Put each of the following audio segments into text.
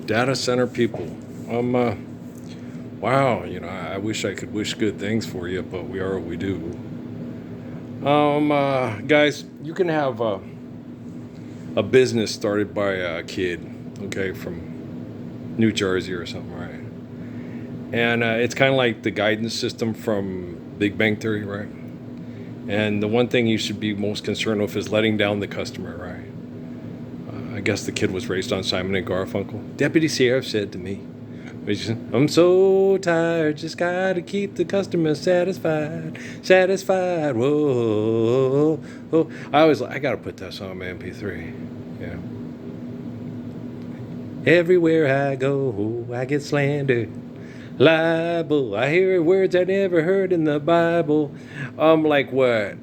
Data center people. Wow, I wish I could wish good things for you, but we are what we do. Guys, you can have a business started by a kid, okay, from New Jersey or something, right? And it's kind of like the guidance system from Big Bang Theory, right? And the one thing you should be most concerned with is letting down the customer, right? I guess the kid was raised on Simon and Garfunkel. Deputy Sheriff said to me, I'm so tired, just gotta keep the customer satisfied, satisfied. Whoa, whoa. I gotta put that song on my MP3. Yeah. Everywhere I go, I get slandered, libel. I hear words I never heard in the Bible. Like what?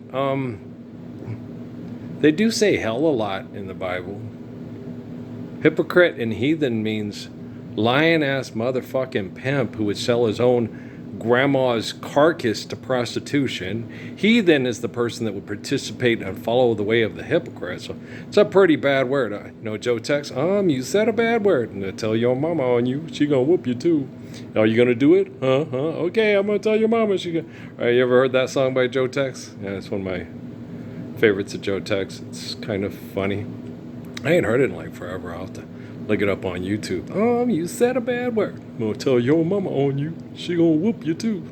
They do say hell a lot in the Bible. Hypocrite and heathen means lion-ass motherfucking pimp who would sell his own grandma's carcass to prostitution. Heathen is the person that would participate and follow the way of the hypocrite. So it's a pretty bad word. Joe Tex, you said a bad word. And I tell your mama on you, she gonna whoop you too. Are you gonna do it? Okay, I'm gonna tell your mama she gonna. All right, you ever heard that song by Joe Tex? Yeah, it's one of my favorites of Joe Tex. It's kind of funny. I ain't heard it in like forever. I'll have to look it up on YouTube. You said a bad word. I'm gonna tell your mama on you. She gonna whoop you too.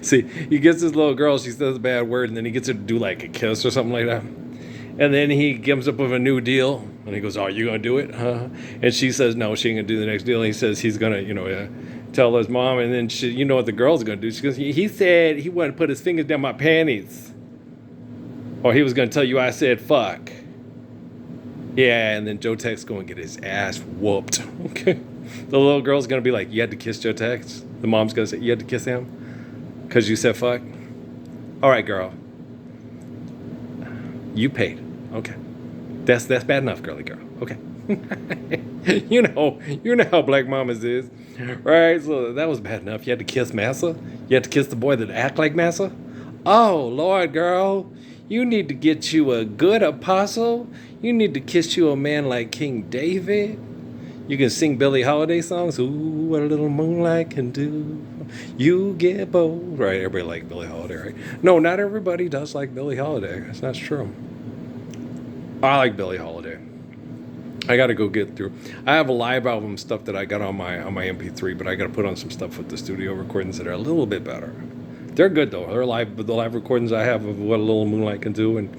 See, he gets this little girl, she says a bad word, and then he gets her to do like a kiss or something like that. And then he comes up with a new deal, and he goes, "Oh, you gonna do it?" And she says, "No, she ain't gonna do the next deal." And he says he's gonna, tell his mom, and then she, you know what the girl's gonna do? She goes, "He said he wanted to put his fingers down my panties, or he was gonna tell you I said fuck." Yeah, and then Joe Tex going to get his ass whooped. Okay, the little girl's going to be like, "You had to kiss Joe Tex." The mom's going to say, "You had to kiss him because you said fuck." All right, girl, you paid. Okay, that's bad enough, girly girl. Okay, you know how black mamas is, right? So that was bad enough. You had to kiss Massa. You had to kiss the boy that act like Massa. Oh Lord, girl, you need to get you a good apostle. You need to kiss you a man like King David. You can sing Billie Holiday songs. Ooh, what a little moonlight can do. You get bold. Right, everybody like Billie Holiday, right? No, not everybody does like Billie Holiday. That's not true. I like Billie Holiday. I got to go get through. I have a live album stuff that I got on my MP3, but I got to put on some stuff with the studio recordings that are a little bit better. They're good though. They're live, but the live recordings I have of What a Little Moonlight Can Do, and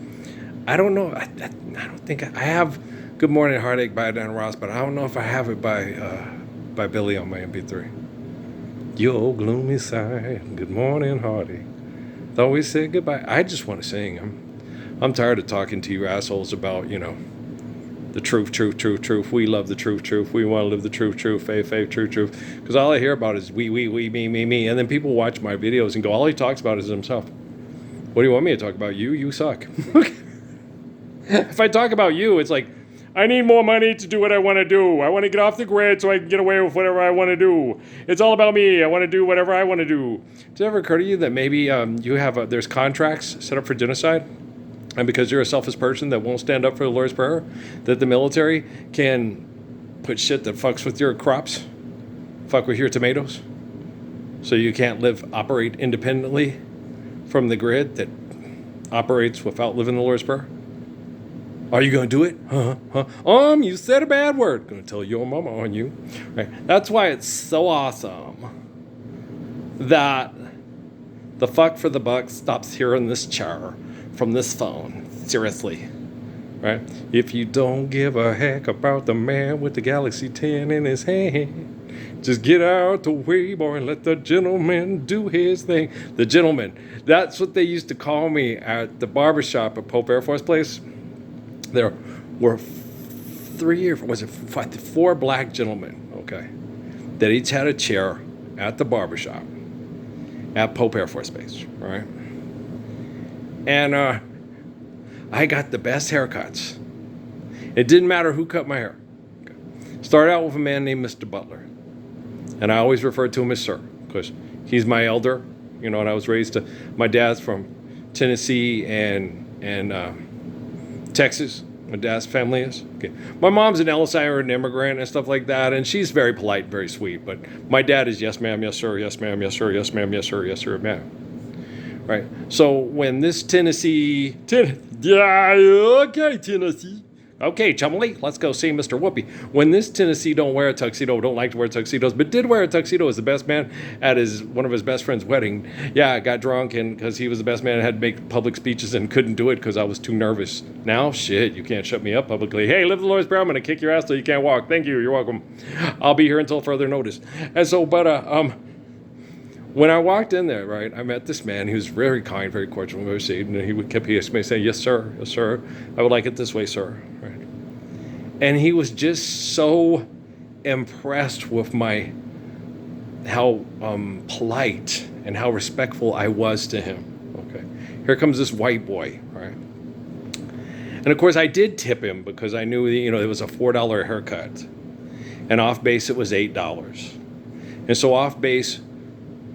I don't know. I don't think I have Good Morning Heartache by Diana Ross, but I don't know if I have it by Billy on my MP3. Your gloomy side, good morning heartache. Thought we said goodbye. I just want to sing. I'm tired of talking to you assholes about the truth. We love the truth. We want to live the truth, faith, truth. Because all I hear about is we, me. And then people watch my videos and go, all he talks about is himself. What do you want me to talk about? You suck. If I talk about you, it's like, I need more money to do what I want to do. I want to get off the grid so I can get away with whatever I want to do. It's all about me. I want to do whatever I want to do. Does it ever occur to you that maybe there's contracts set up for genocide? And because you're a selfish person that won't stand up for the Lord's Prayer, that the military can put shit that fucks with your crops, fuck with your tomatoes, so you can't operate independently from the grid that operates without living the Lord's Prayer? Are you going to do it? You said a bad word. Going to tell your mama on you. Right. That's why it's so awesome that the fuck for the buck stops here in this chair from this phone. Seriously. Right? If you don't give a heck about the man with the Galaxy 10 in his hand, just get out the way, boy, and let the gentleman do his thing. The gentleman. That's what they used to call me at the barbershop at Pope Air Force Place. There were four black gentlemen, okay, that each had a chair at the barbershop at Pope Air Force Base, right? And I got the best haircuts. It didn't matter who cut my hair. Okay. Started out with a man named Mr. Butler. And I always referred to him as sir, because he's my elder, and I was raised my dad's from Tennessee and Texas, My dad's family is? Okay. My mom's an Ellis Island immigrant and stuff like that, and she's very polite, very sweet. But my dad is yes, ma'am, yes, sir, yes, ma'am, yes, sir, yes, ma'am, yes, sir, yes, sir, ma'am. Right. So when this yeah, okay, Tennessee. Okay, Chumley, let's go see Mr. Whoopi. When this Tennessee don't wear a tuxedo, don't like to wear tuxedos, but did wear a tuxedo as the best man at one of his best friend's wedding. Yeah, I got drunk and because he was the best man, I had to make public speeches and couldn't do it because I was too nervous. Now, shit, you can't shut me up publicly. Hey, live the Lord's Prayer. I'm gonna kick your ass till you can't walk. Thank you. You're welcome. I'll be here until further notice. And so, when I walked in there, right, I met this man. He was very kind, very cordial, very sweet, and he kept saying, yes, sir, yes, sir. I would like it this way, sir. Right. And he was just so impressed with how polite and how respectful I was to him. Okay, here comes this white boy, right? And of course, I did tip him because I knew it was a $4 haircut, and off base it was $8, and so off base.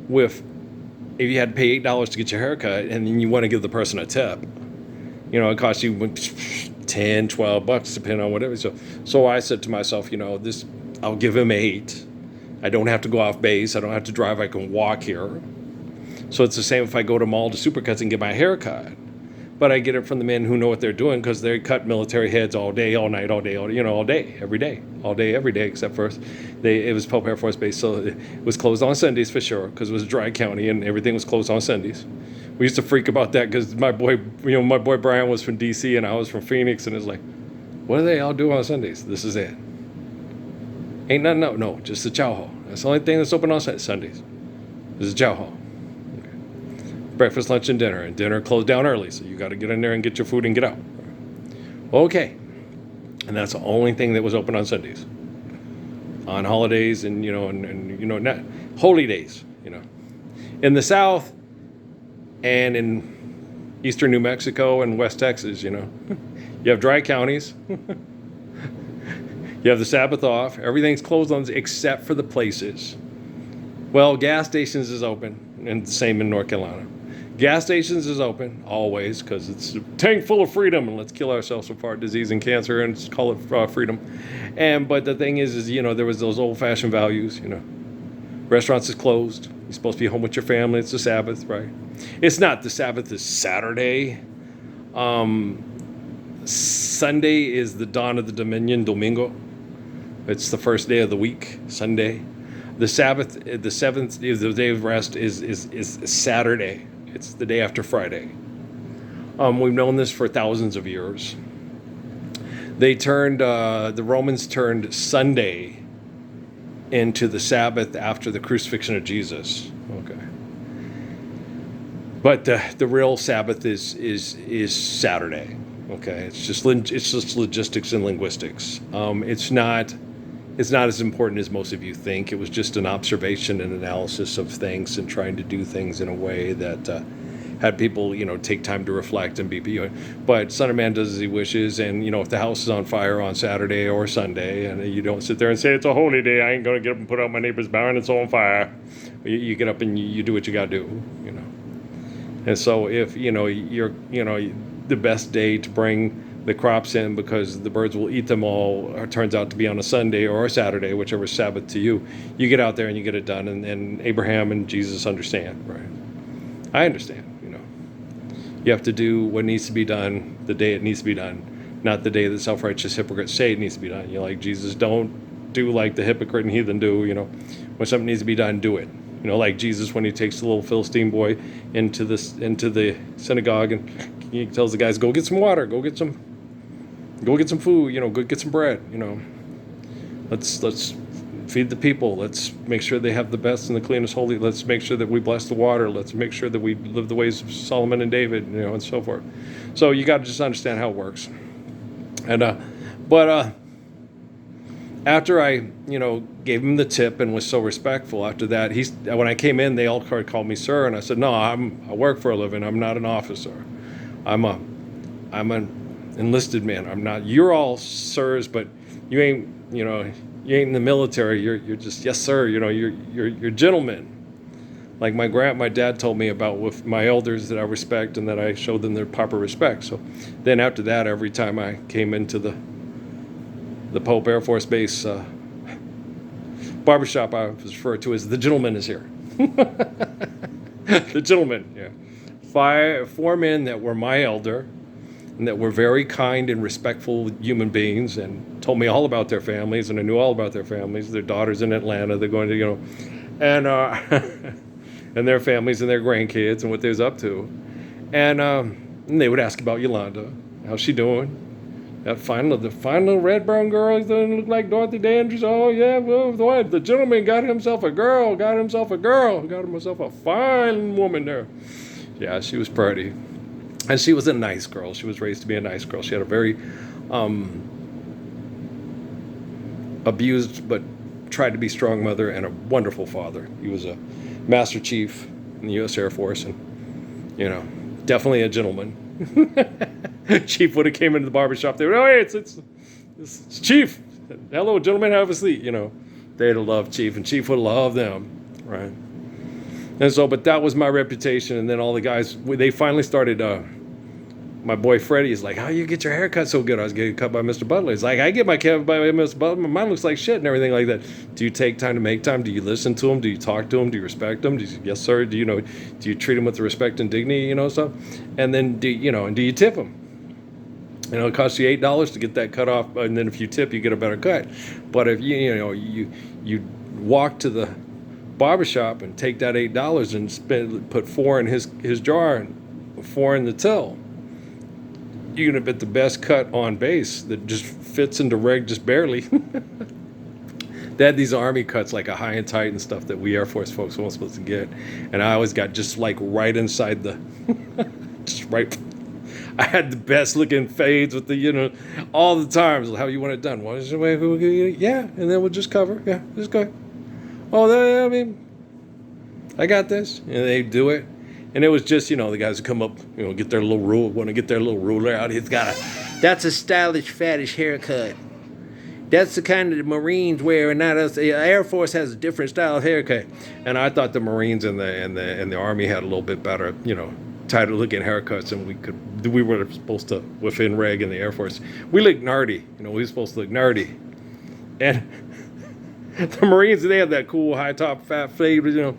If you had to pay $8 to get your haircut and then you want to give the person a tip, it costs you $10, $12 depending on whatever. So I said to myself, I'll give him $8. I don't have to go off base. I don't have to drive. I can walk here. So it's the same if I go to mall to Supercuts and get my hair cut. But I get it from the men who know what they're doing because they cut military heads all day, all night, all day, all day, every day, all day, every day, except for it was Pope Air Force Base, so it was closed on Sundays for sure because it was a dry county and everything was closed on Sundays. We used to freak about that because my boy Brian was from D.C. and I was from Phoenix, and it's like, what do they all do on Sundays? This is it. Ain't nothing, no, just the chow hall. That's the only thing that's open on Sundays. This is chow hall. Breakfast, lunch, and dinner closed down early, so you got to get in there and get your food and get out. Okay, and that's the only thing that was open on Sundays, on holidays, and not holy days. In the South and in eastern New Mexico and West Texas, you have dry counties. You have the Sabbath off. Everything's closed on except for the places. Well, gas stations is open, and the same in North Carolina. Gas stations is open always because it's a tank full of freedom, and let's kill ourselves with heart disease and cancer and just call it freedom. But the thing is there was those old-fashioned values. Restaurants is closed. You're supposed to be home with your family. It's the Sabbath, right? It's not. The Sabbath is Saturday. Sunday is the dawn of the Dominion, Domingo. It's the first day of the week, Sunday. The Sabbath, the seventh, the day of rest is Saturday. It's the day after Friday. We've known this for thousands of years. The Romans turned Sunday into the Sabbath after the crucifixion of Jesus. Okay. But the real Sabbath is Saturday. Okay. It's just logistics and linguistics. It's not as important as most of you think. It was just an observation and analysis of things and trying to do things in a way that had people, take time to reflect and be. But Son of Man does as he wishes, and if the house is on fire on Saturday or Sunday, and you don't sit there and say it's a holy day, I ain't gonna get up and put out my neighbor's barn, it's on fire. You get up and you do what you gotta do, And so if you're the best day to bring the crops in because the birds will eat them all, or it turns out to be on a Sunday or a Saturday, whichever Sabbath to you, you get out there and you get it done, and Abraham and Jesus understand, right? I understand, You have to do what needs to be done the day it needs to be done, not the day the self-righteous hypocrites say it needs to be done. Like Jesus, don't do like the hypocrite and heathen do, when something needs to be done, do it. Like Jesus when he takes the little Philistine boy into the synagogue and he tells the guys, go get some water, go get some food, go get some bread, let's feed the people. Let's make sure they have the best and the cleanest holy. Let's make sure that we bless the water. Let's make sure that we live the ways of Solomon and David, and so forth. So you got to just understand how it works. And after I, gave him the tip and was so respectful, after that, when I came in, they all called me sir, and I said, no, I work for a living. I'm not an officer. I'm an enlisted man. I'm not. You're all sirs, but you ain't, you ain't in the military. You're just yes, sir. You're gentlemen. Like my dad told me about with my elders that I respect and that I showed them their proper respect. So then after that, every time I came into the Pope Air Force Base barbershop, I was referred to as the gentleman is here. The gentleman, yeah. Four men that were my elder and that were very kind and respectful human beings and told me all about their families, and I knew all about their families. Their daughters in Atlanta, they're going to, and and their families and their grandkids and what they was up to. And they would ask about Yolanda, how's she doing? The fine little red brown girl doesn't look like Dorothy Dandridge. Oh yeah, well the gentleman got himself a fine woman there. Yeah, she was pretty. And she was a nice girl. She was raised to be a nice girl. She had a very abused but tried to be strong mother and a wonderful father. He was a Master Chief in the U.S. Air Force, and definitely a gentleman. Chief would have came into the barbershop. They would, oh, hey, it's Chief. Hello, gentlemen, have a seat. They'd have loved Chief, and Chief would love them, right? And so, but that was my reputation. And then all the guys, they finally started. My boy Freddie is like, how you get your hair cut so good? I was getting cut by Mr. Butler. He's like, I get my cut by Mr. Butler. Mine looks like shit and everything like that. Do you take time to make time? Do you listen to him? Do you talk to him? Do you respect him? Yes, sir. Do you treat him with the respect and dignity, stuff? And then do you tip him? It costs you $8 to get that cut off, and then if you tip, you get a better cut. But if you walk to the barbershop and take that $8 and put $4 in his jar and $4 in the till, you're gonna get the best cut on base that just fits into reg just barely. They had these Army cuts like a high and tight and stuff that we Air Force folks weren't supposed to get, and I always got just like right inside the, just right. I had the best looking fades with the all the times. How you want it done? What is the way? Yeah, and then we'll just cover. Yeah, just go. Oh, I got this, and they do it. And it was just, the guys would come up, get their little rule, want to get their little ruler out. That's a stylish, fattish haircut. That's the kind of the Marines wear, and not us. The Air Force has a different style of haircut. And I thought the Marines and the Army had a little bit better, tighter looking haircuts, and we were supposed to, within reg in the Air Force, we looked nerdy. We were supposed to look nerdy. And the Marines, they had that cool high top fat fade, And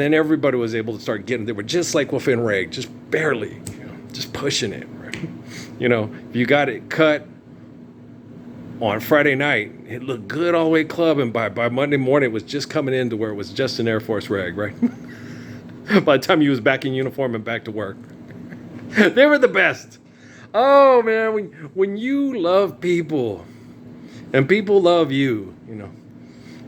then everybody was able to start getting, they were just like within reg, just barely, just pushing it, right? If you got it cut on Friday night, it looked good all the way club, and by Monday morning, it was just coming into where it was just an Air Force reg, right? By the time you was back in uniform and back to work. They were the best. Oh, man, when you love people, and people love you,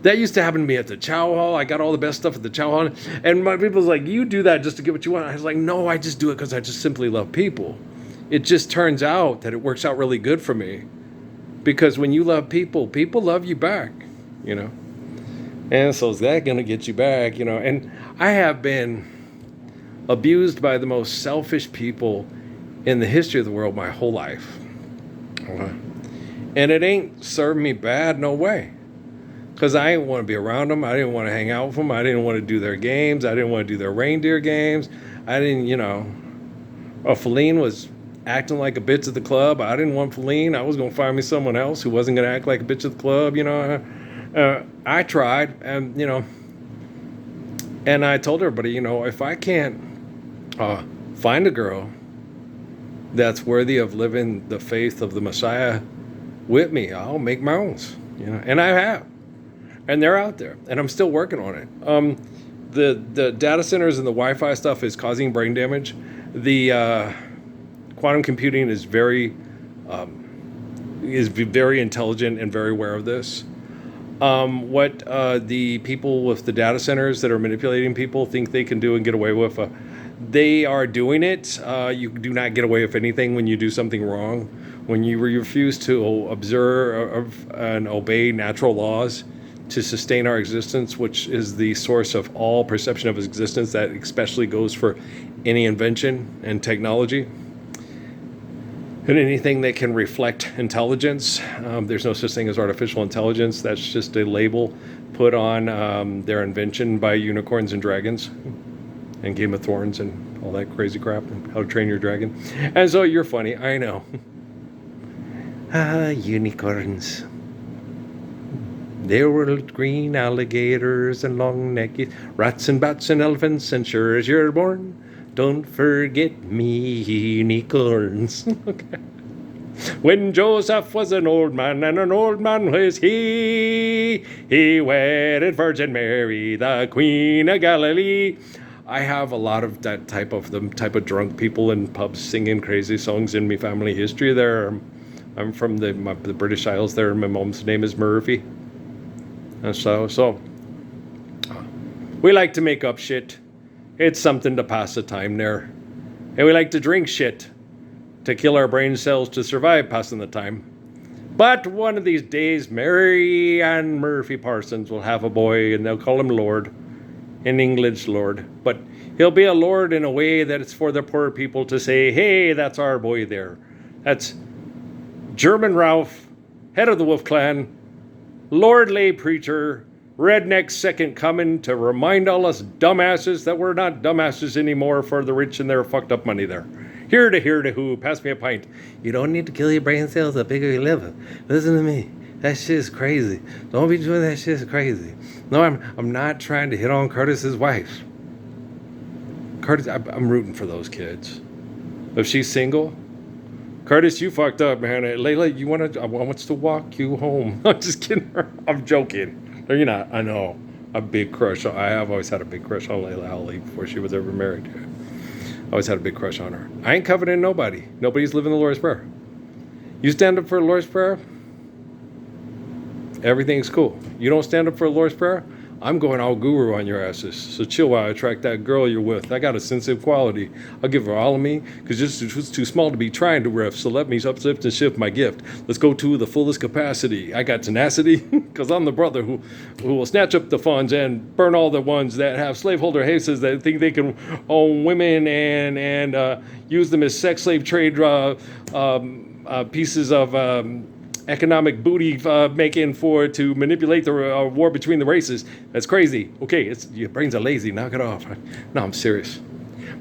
That used to happen to me at the chow hall. I got all the best stuff at the chow hall. And my people was like, you do that just to get what you want. I was like, no, I just do it because I just simply love people. It just turns out that it works out really good for me. Because when you love people, people love you back, And so is that going to get you back, And I have been abused by the most selfish people in the history of the world my whole life. And it ain't served me bad, no way. Because I didn't want to be around them. I didn't want to hang out with them. I didn't want to do their games. I didn't want to do their reindeer games. I didn't, Feline was acting like a bitch at the club. I didn't want Feline. I was going to find me someone else who wasn't going to act like a bitch at the club, I tried, and, and I told everybody, if I can't find a girl that's worthy of living the faith of the Messiah with me, I'll make my own, and I have. And they're out there, and I'm still working on it. The data centers and the Wi-Fi stuff is causing brain damage. The quantum computing is very intelligent and very aware of this. What the people with the data centers that are manipulating people think they can do and get away with, they are doing it. You do not get away with anything when you do something wrong. When you refuse to observe and obey natural laws to sustain our existence, which is the source of all perception of existence, that especially goes for any invention and technology. And anything that can reflect intelligence, there's no such thing as artificial intelligence. That's just a label put on their invention by unicorns and dragons and Game of Thrones and all that crazy crap, and How to Train Your Dragon. And so you're funny, I know. Unicorns. There were green alligators and long neckies, rats and bats and elephants, and sure as you're born, don't forget me, unicorns. Okay. When Joseph was an old man, and an old man was he wedded Virgin Mary, the Queen of Galilee. I have a lot of that type of drunk people in pubs singing crazy songs in my family history there. I'm from the British Isles there, and my mom's name is Murphy. And so we like to make up shit. It's something to pass the time there. And we like to drink shit to kill our brain cells to survive passing the time. But one of these days, Mary and Murphy Parsons will have a boy, and they'll call him Lord. In English, Lord. But he'll be a Lord in a way that it's for the poor people to say, hey, that's our boy there. That's German Ralph, head of the Wolf Clan, Lord lay preacher, redneck second coming to remind all us dumbasses that we're not dumbasses anymore for the rich and their fucked up money there. Here to who, pass me a pint. You don't need to kill your brain cells the bigger you live. Listen to me. That shit's crazy. Don't be doing that shit's crazy. No, I'm not trying to hit on Curtis's wife. Curtis, I'm rooting for those kids. If she's single, Curtis, you fucked up, man. Layla, I want to walk you home. I'm just kidding. I'm joking. No, you're not. I know. A big crush. I have always had a big crush on Layla Howley before she was ever married. I always had a big crush on her. I ain't coveting nobody. Nobody's living the Lord's Prayer. You stand up for the Lord's Prayer, everything's cool. You don't stand up for the Lord's Prayer, I'm going all guru on your asses. So chill while I attract that girl you're with. I got a sensitive quality. I'll give her all of me, because it's too small to be trying to riff. So let me uplift and shift my gift. Let's go to the fullest capacity. I got tenacity, because I'm the brother who will snatch up the funds and burn all the ones that have slaveholder haces that think they can own women and use them as sex slave trade pieces of economic booty making to manipulate the war between the races. That's crazy. Okay, your brains are lazy. Knock it off. No, I'm serious.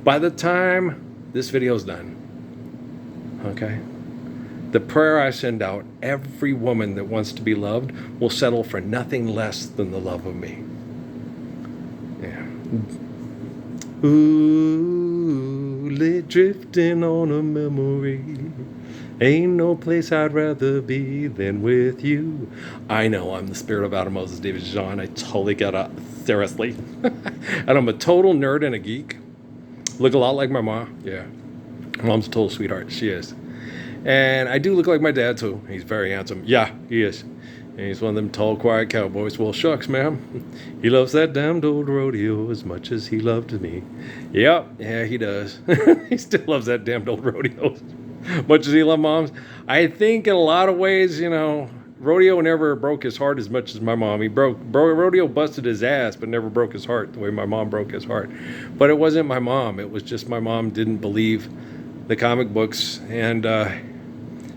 By the time this video's done, okay, the prayer I send out, every woman that wants to be loved will settle for nothing less than the love of me. Yeah. Ooh, drifting on a memory. Ain't no place I'd rather be than with you. I know I'm the spirit of Adam Moses David John. I totally got it. Seriously. And I'm a total nerd and a geek. Look a lot like my mom. Yeah. My mom's a total sweetheart. She is. And I do look like my dad too. He's very handsome. Yeah, he is. And he's one of them tall, quiet cowboys. Well, shucks, ma'am. He loves that damned old rodeo as much as he loved me. Yep. Yeah, he does. He still loves that damned old rodeo. Much as he loved moms. I think in a lot of ways, rodeo never broke his heart as much as my mom. Rodeo busted his ass, but never broke his heart the way my mom broke his heart. But it wasn't my mom. It was just my mom didn't believe the comic books, and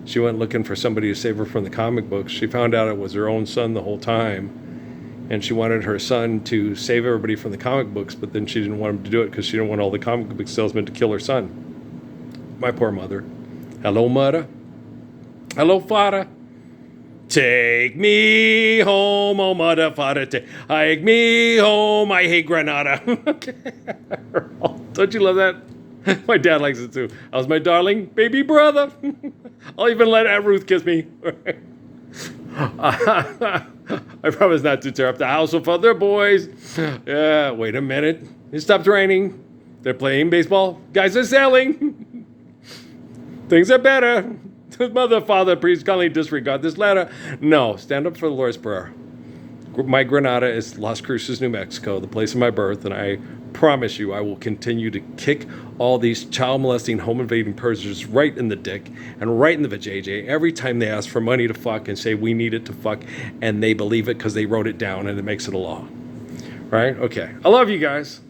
she went looking for somebody to save her from the comic books. She found out it was her own son the whole time, and she wanted her son to save everybody from the comic books, but then she didn't want him to do it because she didn't want all the comic book salesmen to kill her son. My poor mother. Hello, mother. Hello, father. Take me home, oh mother, father. Take me home. I hate Granada. Don't you love that? My dad likes it too. How's my darling baby brother? I'll even let Aunt Ruth kiss me. I promise not to tear up the house with other boys. Yeah, wait a minute. It stopped raining. They're playing baseball. Guys are sailing. Things are better. Mother, father, please kindly disregard this letter. No, stand up for the Lord's Prayer. My Granada is Las Cruces, New Mexico, the place of my birth, and I promise you I will continue to kick all these child molesting, home invading perjurers right in the dick and right in the vajayjay every time they ask for money to fuck and say we need it to fuck, and they believe it because they wrote it down and it makes it a law. Right? Okay. I love you guys.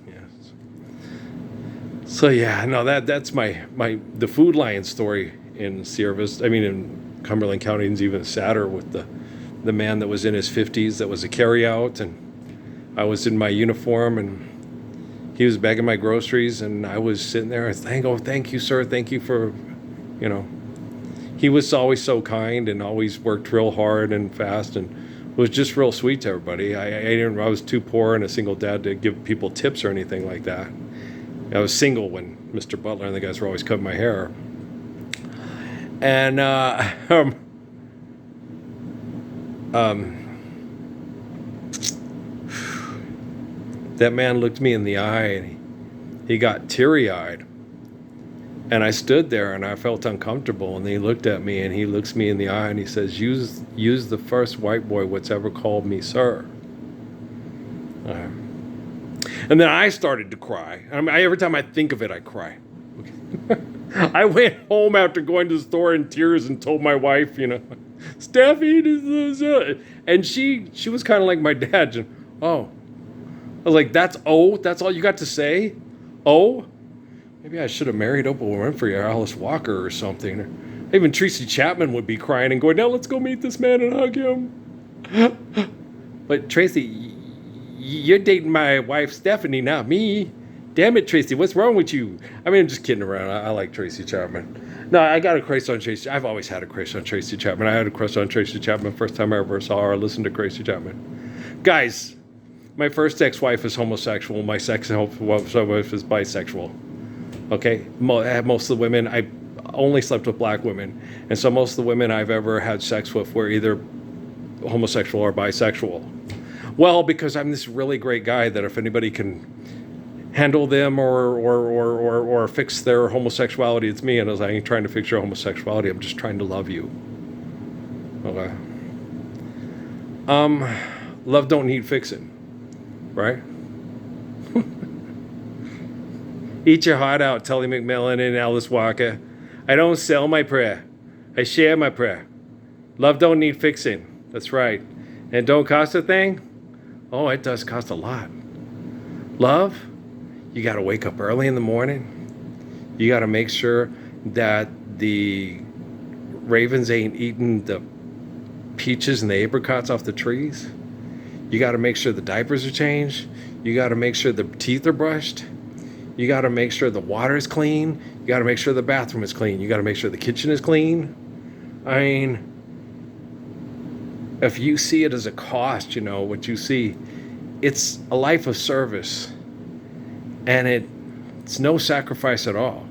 So yeah, no, that's the Food Lion story in in Cumberland County. It's even sadder with the man that was in his 50s that was a carryout, and I was in my uniform, and he was bagging my groceries, and I was sitting there and thank you, sir, thank you for, you know. He was always so kind and always worked real hard and fast and was just real sweet to everybody. I was too poor and a single dad to give people tips or anything like that. I was single when Mr. Butler and the guys were always cutting my hair. And that man looked me in the eye and he got teary-eyed. And I stood there and I felt uncomfortable, and he looked at me and he looks me in the eye and he says, use the first white boy what's ever called me sir. And then I started to cry. Every time I think of it, I cry. I went home after going to the store in tears and told my wife, Steffi, this is. And she was kind of like my dad. Oh. I was like, that's all you got to say? Oh? Maybe I should have married Oprah Winfrey or Alice Walker or something. Even Tracy Chapman would be crying and going, now let's go meet this man and hug him. But Tracy, you're dating my wife Stephanie, not me. Damn it, Tracy, what's wrong with you? I'm just kidding around. I like Tracy Chapman. No, I got a crush on Tracy. I've always had a crush on Tracy Chapman. I had a crush on Tracy Chapman first time I ever saw her or listened to Tracy Chapman. Guys, my first ex-wife is homosexual. My second ex-wife is bisexual. Okay? Most of the women, I only slept with black women. And so most of the women I've ever had sex with were either homosexual or bisexual. Well, because I'm this really great guy that if anybody can handle them or fix their homosexuality, it's me. And as I ain't trying to fix your homosexuality, I'm just trying to love you. Okay. Love don't need fixing, right? Eat your heart out, Tully McMillan and Alice Walker. I don't sell my prayer. I share my prayer. Love don't need fixing. That's right. And don't cost a thing? Oh, it does cost a lot. Love, you got to wake up early in the morning. You got to make sure that the ravens ain't eating the peaches and the apricots off the trees. You got to make sure the diapers are changed. You got to make sure the teeth are brushed. You got to make sure the water is clean. You got to make sure the bathroom is clean. You got to make sure the kitchen is clean. I mean, if you see it as a cost, what you see, it's a life of service. And it's no sacrifice at all.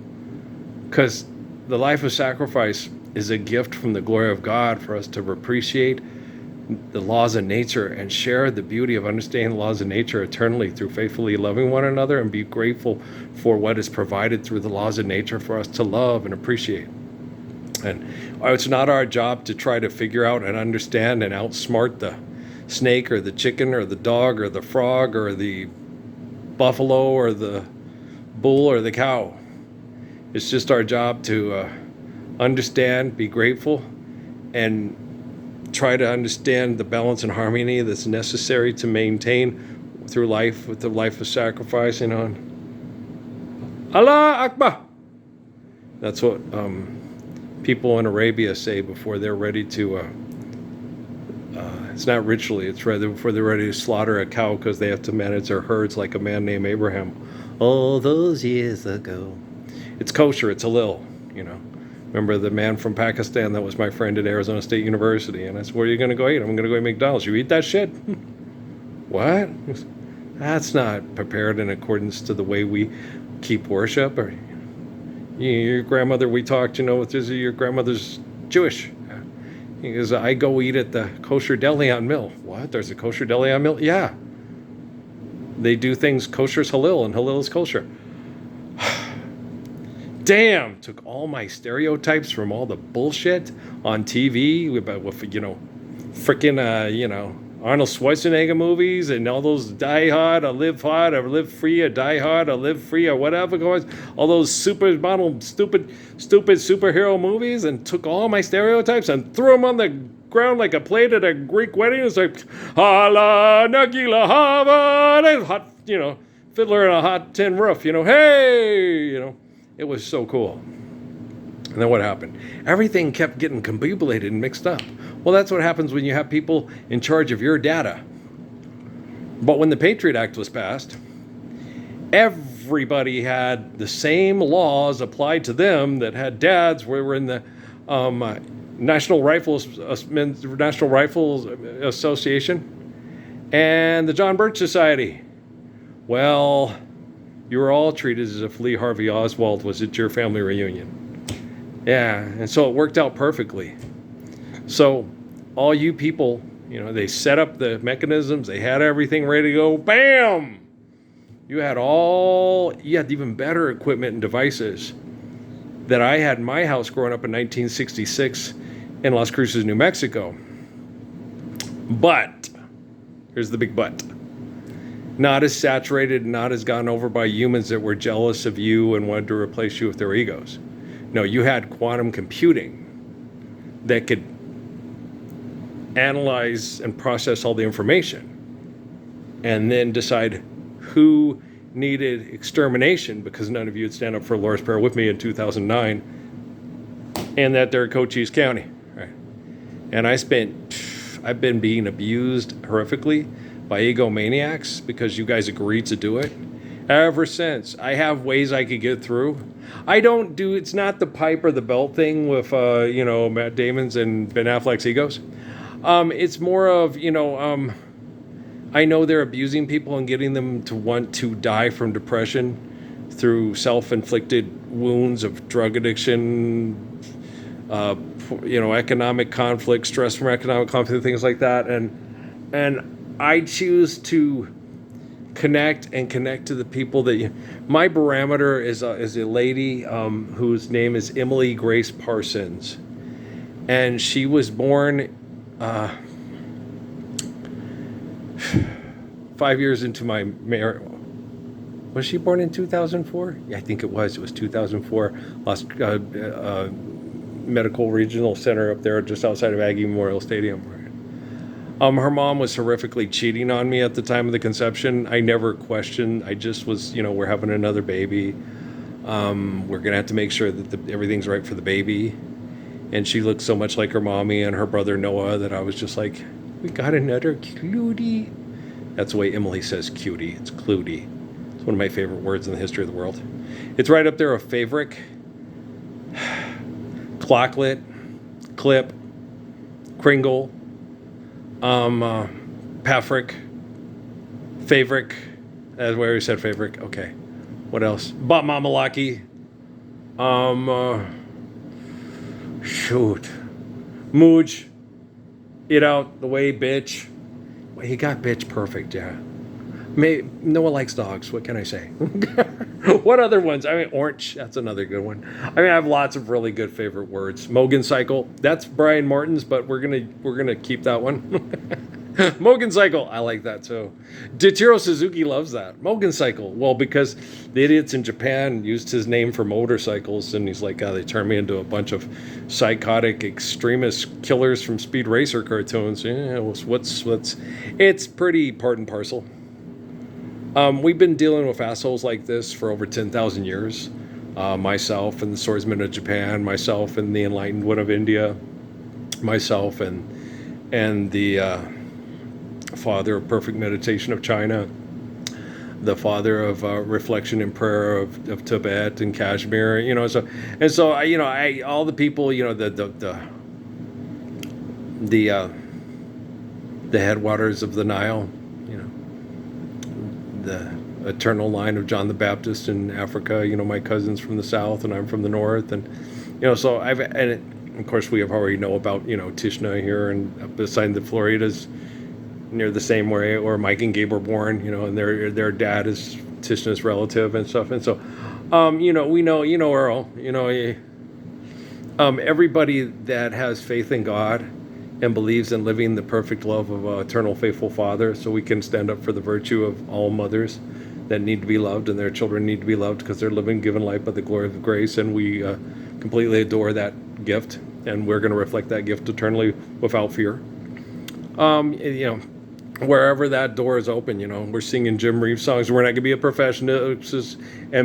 Because the life of sacrifice is a gift from the glory of God for us to appreciate the laws of nature and share the beauty of understanding the laws of nature eternally through faithfully loving one another and be grateful for what is provided through the laws of nature for us to love and appreciate. And it's not our job to try to figure out and understand and outsmart the snake or the chicken or the dog or the frog or the buffalo or the bull or the cow. It's just our job to understand, be grateful, and try to understand the balance and harmony that's necessary to maintain through life with the life of sacrifice. Allah Akbar. That's what people in Arabia say before they're ready to it's not ritually, it's rather before they're ready to slaughter a cow because they have to manage their herds like a man named Abraham all those years ago. It's kosher, it's halal, Remember the man from Pakistan that was my friend at Arizona State University, and I said, where are you going to go eat? I'm going to go eat McDonald's. You eat that shit? What? That's not prepared in accordance to the way we keep worship. Or your grandmother, we talked, your grandmother's Jewish. Because I go eat at the kosher deli on Mill. What? There's a kosher deli on Mill? Yeah. They do things kosher's halal and halal is kosher. Damn, took all my stereotypes from all the bullshit on TV about, freaking, Arnold Schwarzenegger movies and all those Die Hard or Live Hard or Live Free or Die Hard or Live Free or whatever goes, all those supermodel, stupid superhero movies, and took all my stereotypes and threw them on the ground like a plate at a Greek wedding. It's like, Hala Nagila Hava, hot, Fiddler in a Hot Tin Roof, hey, It was so cool. And then what happened? Everything kept getting confabulated and mixed up. Well, that's what happens when you have people in charge of your data. But when the Patriot Act was passed, everybody had the same laws applied to them that had dads. We were in the National Rifles Association and the John Birch Society. Well, you were all treated as if Lee Harvey Oswald was at your family reunion. Yeah, and so it worked out perfectly. So all you people, they set up the mechanisms, they had everything ready to go, bam! You had even better equipment and devices that I had in my house growing up in 1966 in Las Cruces, New Mexico. But, here's the big but. Not as saturated, not as gone over by humans that were jealous of you and wanted to replace you with their egos. No, you had quantum computing that could analyze and process all the information and then decide who needed extermination, because none of you would stand up for Loris Bear with me in 2009 and that there Cochise County. Right. And I've been being abused horrifically by egomaniacs because you guys agreed to do it. Ever since, I have ways I could get through. It's not the pipe or the belt thing with, Matt Damon's and Ben Affleck's egos. It's more of, I know they're abusing people and getting them to want to die from depression through self-inflicted wounds of drug addiction, economic conflict, stress from economic conflict, things like that. And I choose to connect to the people that my barometer is a lady whose name is Emily Grace Parsons, and she was born 5 years into my marriage. Was she born in 2004? Yeah, I think it was. It was 2004. Medical Regional Center up there just outside of Aggie Memorial Stadium. Her mom was horrifically cheating on me at the time of the conception. I never questioned. I just was, we're having another baby. We're going to have to make sure that everything's right for the baby. And she looked so much like her mommy and her brother Noah that I was just like, we got another cutie. That's the way Emily says cutie. It's clutie. It's one of my favorite words in the history of the world. It's right up there with Favoric, Clocklet, Clip, Kringle, Pafric, Favoric. That's where we said Favoric. Okay. What else? Bot Mamalaki. Shoot. Mooj. It out the way, bitch. Well, he got bitch perfect, yeah. Noah likes dogs. What can I say? What other ones? Orange. That's another good one. I have lots of really good favorite words. Mogan Cycle. That's Brian Martin's, but we're gonna keep that one. Mogan Cycle. I like that too. Ditiro Suzuki loves that. Mogan Cycle. Well, because the idiots in Japan used his name for motorcycles, and he's like, they turned me into a bunch of psychotic extremist killers from Speed Racer cartoons. Yeah, what's it's pretty part and parcel. We've been dealing with assholes like this for over 10,000 years. Myself and the swordsman of Japan, myself and the enlightened one of India, myself and the father of perfect meditation of China, the father of reflection and prayer of Tibet and Kashmir. So all the people, the headwaters of the Nile, the eternal line of John the Baptist in Africa, my cousins from the south and I'm from the north, and so of course we have already know about Tishna here and up beside the Floridas near the same way where Mike and Gabe were born, and their dad is Tishna's relative and stuff, and so we know Earl, everybody that has faith in God and believes in living the perfect love of an eternal faithful Father, so we can stand up for the virtue of all mothers that need to be loved and their children need to be loved because they're living given life by the glory of grace, and we completely adore that gift, and we're going to reflect that gift eternally without fear. wherever that door is open, we're singing Jim Reeves songs. We're not gonna be a professional and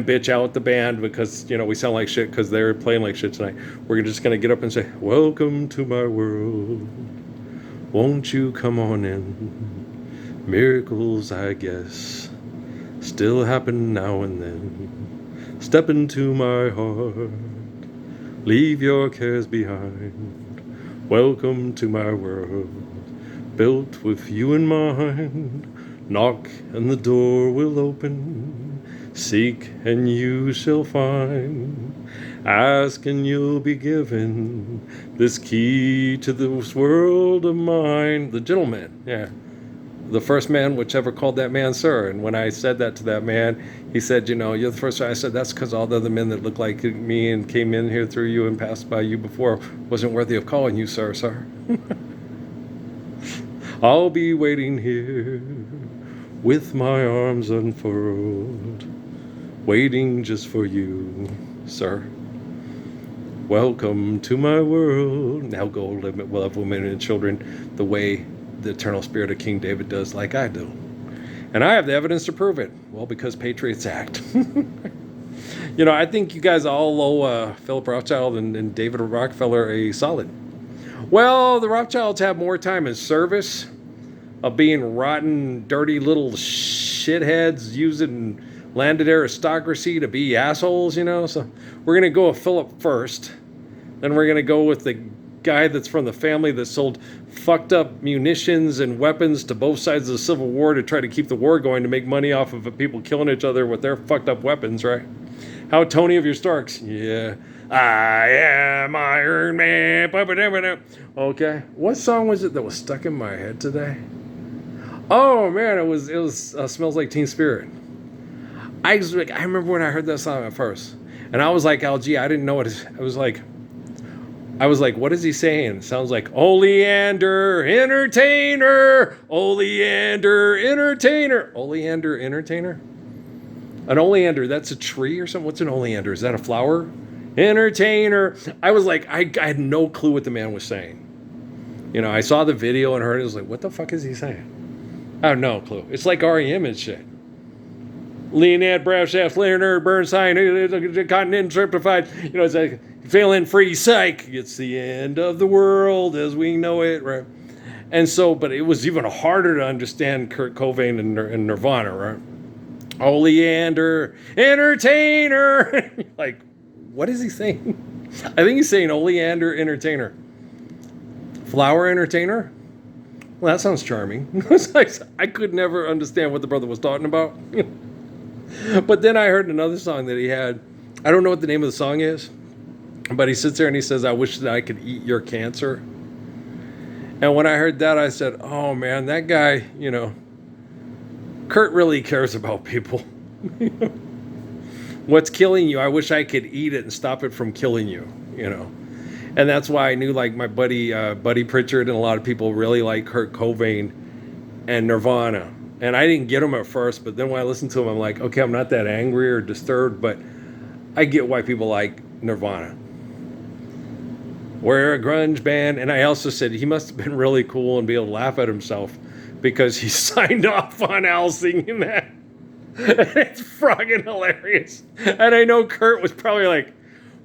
bitch out the band because we sound like shit because they're playing like shit tonight. We're just gonna get up and say, "Welcome to my world. Won't you come on in? Miracles, I guess, still happen now and then. Step into my heart. Leave your cares behind. Welcome to my world. Built with you in mind. Knock and the door will open. Seek and you shall find. Ask and you'll be given this key to this world of mine." The gentleman, yeah. The first man which ever called that man sir. And when I said that to that man, he said, "You're the first one." I said, "That's because all the other men that looked like me and came in here through you and passed by you before wasn't worthy of calling you sir." I'll be waiting here with my arms unfurled, waiting just for you, sir. Welcome to my world. Now go live, love women and children the way the eternal spirit of King David does, like I do. And I have the evidence to prove it. Well, because Patriots act. I think you guys all owe Philip Rothschild and David Rockefeller a solid. Well, the Rothschilds have more time in service of being rotten, dirty little shitheads using landed aristocracy to be assholes, So we're going to go with Philip first. Then we're going to go with the guy that's from the family that sold fucked up munitions and weapons to both sides of the Civil War to try to keep the war going to make money off of people killing each other with their fucked up weapons, right? How Tony of your Starks? Yeah. I am Iron Man. Okay. What song was it that was stuck in my head today? Oh man, it was Smells Like Teen Spirit. I remember when I heard that song at first, and I was like, LG, I didn't know what I was like, what is he saying? It sounds like Oleander Entertainer, Oleander Entertainer, Oleander Entertainer. An oleander, that's a tree or something? What's an oleander? Is that a flower? Entertainer. I was like, I had no clue what the man was saying. I saw the video and heard it. I was like, what the fuck is he saying? I have no clue. It's like REM and shit. Leonard, Brasshaft, Leonard, Bernstein, Continent, Triptified. It's like failing free psych. It's the end of the world as we know it, right? And so, but it was even harder to understand Kurt Cobain and Nirvana, right? Oleander, Entertainer. Like, what is he saying? I think he's saying Oleander, Entertainer. Flower Entertainer? Well, that sounds charming. I could never understand what the brother was talking about. But then I heard another song that he had. I don't know what the name of the song is, but he sits there and he says, "I wish that I could eat your cancer." And when I heard that, I said, oh man, that guy, Kurt really cares about people. What's killing you? I wish I could eat it and stop it from killing you, And that's why I knew, like, my Buddy Pritchard and a lot of people really like Kurt Cobain and Nirvana. And I didn't get them at first, but then when I listened to them, I'm like, okay, I'm not that angry or disturbed, but I get why people like Nirvana. We're a grunge band. And I also said he must have been really cool and be able to laugh at himself because he signed off on Al singing that. It's friggin' hilarious. And I know Kurt was probably like,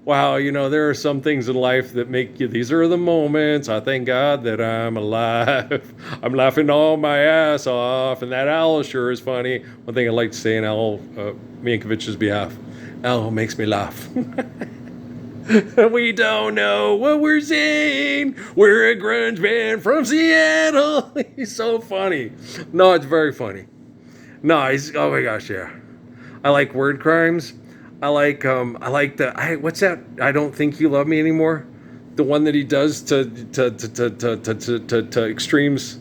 wow, there are some things in life that make you, these are the moments. I thank God that I'm alive. I'm laughing all my ass off. And that Al sure is funny. One thing I'd like to say in Al Miankovich's behalf, Al makes me laugh. We don't know what we're saying. We're a grunge band from Seattle. He's so funny. No, it's very funny. No, he's, oh my gosh, yeah. I like Word Crimes. I like what's that? I Don't Think You Love Me Anymore. The one that he does to extremes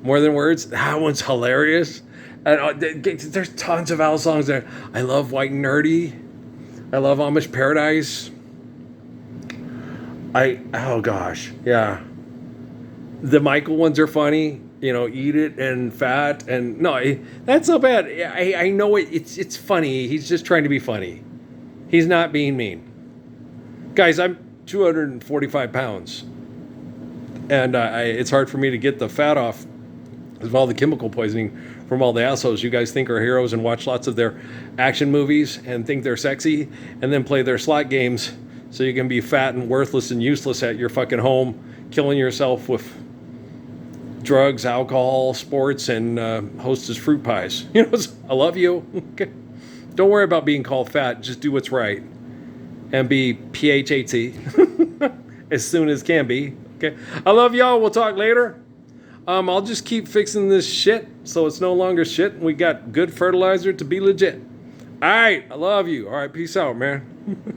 more than words. That one's hilarious. And there's tons of Al songs there. I love White and Nerdy. I love Amish Paradise. Oh gosh, yeah. The Michael ones are funny. Eat It and Fat and no, that's so bad. I know it's funny. He's just trying to be funny. He's not being mean. Guys, I'm 245 pounds, and it's hard for me to get the fat off because of all the chemical poisoning from all the assholes you guys think are heroes and watch lots of their action movies and think they're sexy and then play their slot games so you can be fat and worthless and useless at your fucking home, killing yourself with drugs, alcohol, sports, and Hostess fruit pies. You know, I love you. Okay. Don't worry about being called fat. Just do what's right and be PHAT as soon as can be. Okay. I love y'all. We'll talk later. I'll just keep fixing this shit so it's no longer shit. We got good fertilizer to be legit. All right. I love you. All right. Peace out, man.